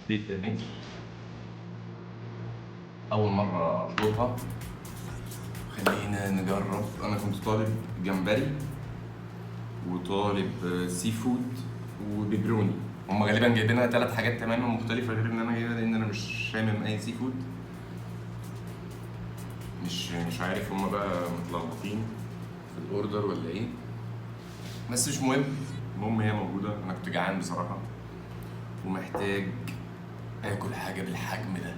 دي الترميل أول مرة أطلبها. خلينا نجرب. أنا كنت طالب جمبري وطالب سي فود وبيبروني. هما غالبا جايبينها 3 حاجات تماما مختلفة غير إن أنا جايبها، لأن أنا مش شامم أي سي فود. مش عارف هما بقى متلخبطين في الأوردر ولا إيه، بس مش مهم. المهم هي موجودة. أنا كنت جعان بصراحة ومحتاج آكل حاجة بالحجم ده.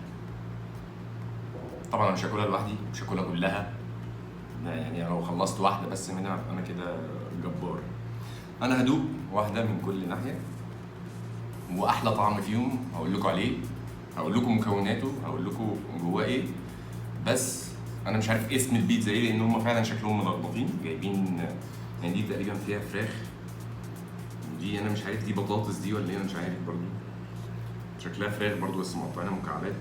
طبعا أنا مش هاكلها لوحدي، مش هاكلها كلها، يعني لو خلصت واحدة بس منها أبقى أنا كده جبار. أنا هدوق واحدة من كل ناحية، وأحلى طعم فيهم هقول لكم عليه، هقول لكم مكوناته، هقول لكم جواه إيه. بس أنا مش عارف اسم البيتزا إيه، لأن هم فعلا شكلهم ملخبطين. جايبين يعني دي تقريبا فيها فراخ، ودي أنا مش عارف دي بطاطس دي ولا إيه، أنا مش عارف برضو. شكلها فراخ برضو بس مقطعينها مكعبات،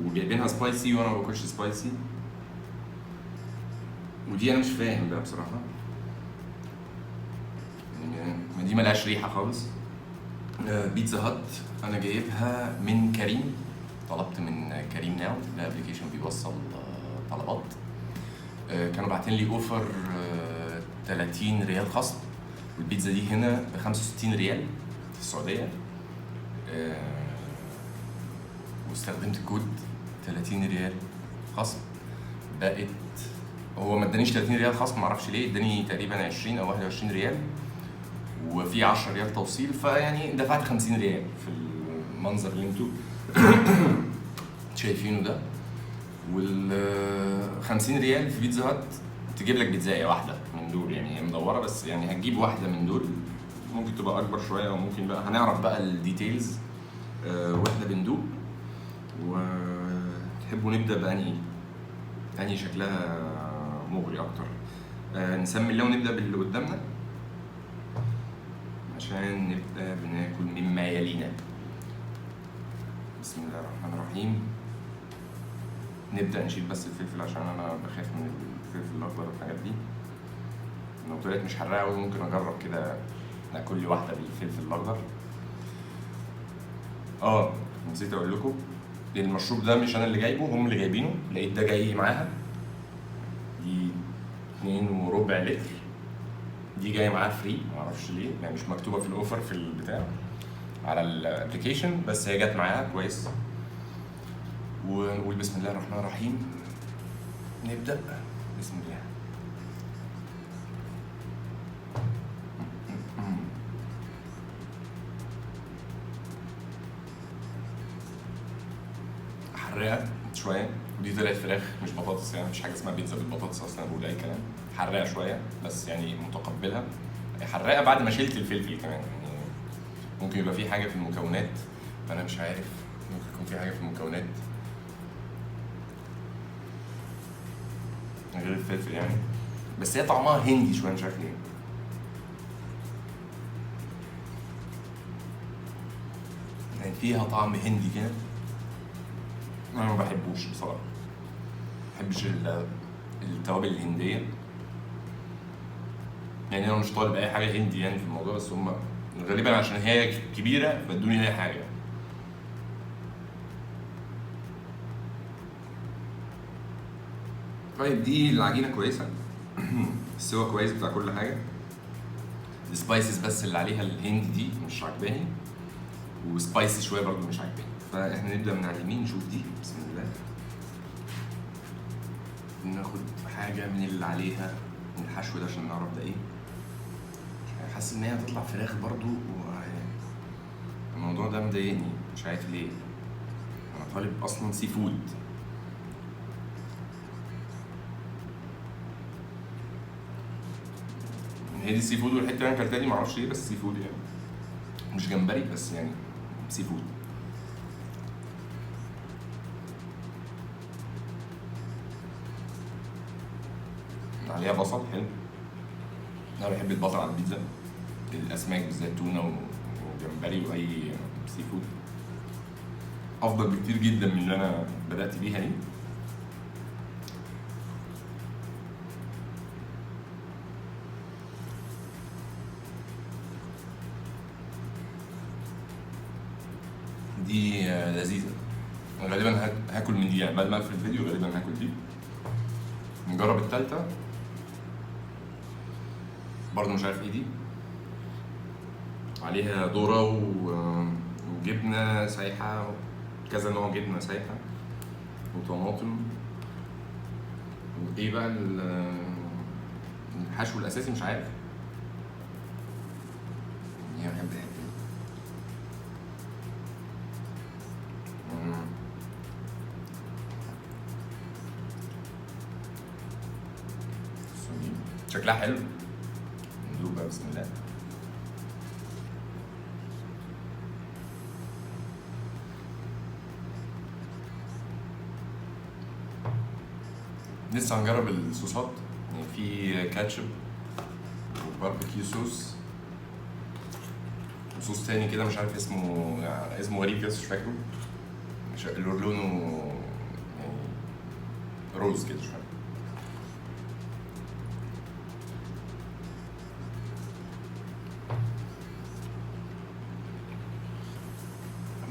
وجايبينها سبايسي وانا ما باكلش سبايسي. ودي انا مش فاهم بقى بصراحه، يعني دي ملهاش ريحه خالص. بيتزا هات انا جايبها من كريم، طلبت من كريم ناو، ده ابلكيشن بيوصل طلبات. كانوا باعتين لي اوفر 30 ريال خصم، والبيتزا دي هنا ب 65 ريال في السعوديه. واستخدمت كود 30 ريال خصم، بقت هو ما ادانيش 30 ريال خصم، معرفش ليه، اداني تقريبا 20 او 21 ريال وفي 10 ريال توصيل، فيعني دفعت 50 ريال في المنظر اللي انتوا شايفينه ده. وال 50 ريال في بيتزا هات تجيب لك بيتزاية واحدة من دول، يعني هي مدورة بس يعني هتجيب واحدة من دول، ممكن تبقى أكبر شوية أو ممكن بقى هنعرف بقى الديتيلز واحنا بندوق. وتحبوا نبدأ بأنهي شكلها مغري أكتر؟ نسمي الله ونبدأ باللي قدامنا عشان نبدأ بناكل مما يلينا. بسم الله الرحمن الرحيم. نبدأ نشيل بس الفلفل عشان أنا بخاف من الفلفل الأخضر والحاجات دي. لو طلعت مش حراقة أوي ممكن أجرب كده ناكل لي واحدة بالفلفل الأخضر. نسيت أقول لكم المشروب ده مش أنا اللي جايبه، هم اللي جايبينه. لقيت ده جاي معاها، دي 2.25 لتر، دي جايه معاها فري، معرفش ليه، يعني مش مكتوبه في الاوفر في البتاع على الابلكيشن، بس هي جت معاها كويس. ونقول بسم الله الرحمن الرحيم. نبدا بسم الله. حراقه شويه، ودي طلعت فراخ مش بطاطس، يعني مفيش حاجه اسمها بيتزا بالبطاطس اصلا، بقول اي كلام. حراقه شويه بس يعني متقبلها. حراقه بعد ما شلت الفلفل كمان، يعني ممكن يبقى في حاجه في المكونات، فانا مش عارف، ممكن يكون في حاجه في المكونات غير الفلفل يعني، بس هي طعمها هندي شويه، مش عارف ليه. يعني فيها طعم هندي كده، انا ما بحبوش بصراحه. ما بحبش التوابل الهنديه، يعني انا مش طالب اي حاجه هندي يعني في الموضوع، بس هم غالبا عشان هي كبيره فادوني اي حاجه. طيب دي العجينه كويسه، السوا كويس بتاع كل حاجه. السبايسز بس اللي عليها الهند دي مش عجباني، وسبايسي شويه برضو مش عجباني. فاحنا نبدا من على اليمين نشوف دي. بسم الله. ناخد حاجه من اللي عليها من الحشو ده عشان نعرف ده ايه. حاسس ان هي هتطلع فراخ برضو، الموضوع ده مضايقني مش عارف ليه. انا طالب اصلا سي فود. هي دي السي فود، والحته اللي انا اكلتها دي معرفش ليه بس سي فود يعني، مش جمبري بس يعني سي فود. عليها بصل حلو. انا بحب البصل على البيتزا، الاسماك بالذات تونه وجمبري واي سي فود افضل بكتير جدا من اللي انا بدات بيها دي. دي لذيذه. غالبا هاكل من دي يعني، بعد ما اقفل الفيديو غالبا هاكل دي. نجرب التالتة برضه مش عارف ايه دي. عليها ذرة وجبنة سايحة، كذا نوع جبنة سايحة وطماطم. وايه بقى الحشو الأساسي مش عارف يعني. بحب الحتة دي. شكلها حلو. ندوق بقى بسم الله. لسه هنجرب الصوصات يعني، في كاتشب وباربيكيو صوص وصوص تاني كده مش عارف اسمه يعني، اسمه غريب كده مش فاكره، لونه يعني روز كده شويه.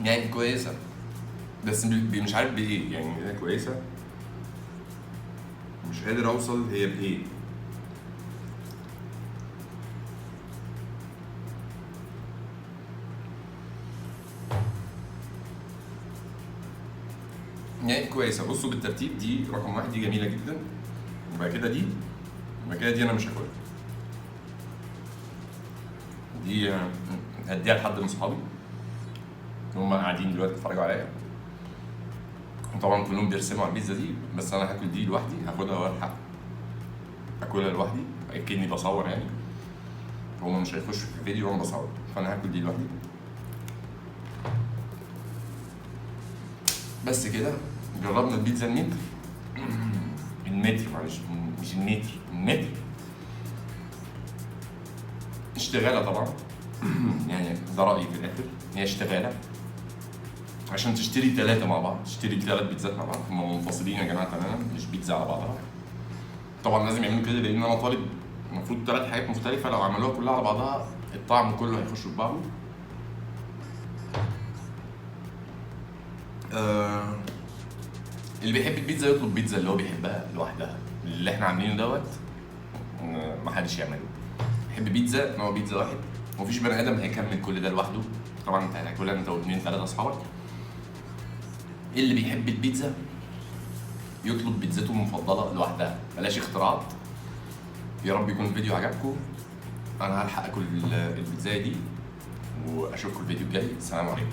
يعني كويسه بس مش عارف بايه يعني. هي كويسه مش قادر اوصل هي بايه. يعني كويسه. بصوا بالترتيب، دي رقم واحد، دي جميله جدا، وبعد كده دي، وبعد كده دي انا مش هاكلها. دي هديها لحد من صحابي هم قاعدين دلوقتي بيتفرجوا عليا، وطبعا كلهم بيرسموا على البيتزا دي، بس انا هاكل دي لوحدي، هاخدها والحق اكلها لوحدي اكني بصور يعني. هما مش هيخشوا في الفيديو وانا بصور، فانا هاكل دي لوحدي بس كده. جربنا البيتزا المتر معلش مش المتر. اشتغالة طبعا يعني ده رأيي في الآخر، هي اشتغالة عشان تشتري 3 مع بعض، تشتري 3 بيتزات مع بعض، هم منفصلين يا جماعة تماما، مش بيتزا على بعضها. طبعا لازم يعملوا كده لأن أنا طالب المفروض 3 حاجات مختلفة، لو عملوها كلها على بعضها الطعم كله هيخش في بعضه. اللي بيحب البيتزا يطلب بيتزا اللي هو بيحبها لوحدها، اللي احنا عاملينه دوت محدش يعمله. يحب بيتزا هو بيتزا واحد، ومفيش بني ادم هيكمل كل ده لوحده. طبعا انت هتاكلها انت و2 3 اصحابك. اللي بيحب البيتزا يطلب بيتزته المفضله لوحدها، بلاش اختراعات. يا رب يكون الفيديو عجبكم. انا هلحق اكل البيتزا دي واشوفكم الفيديو الجاي. السلام عليكم.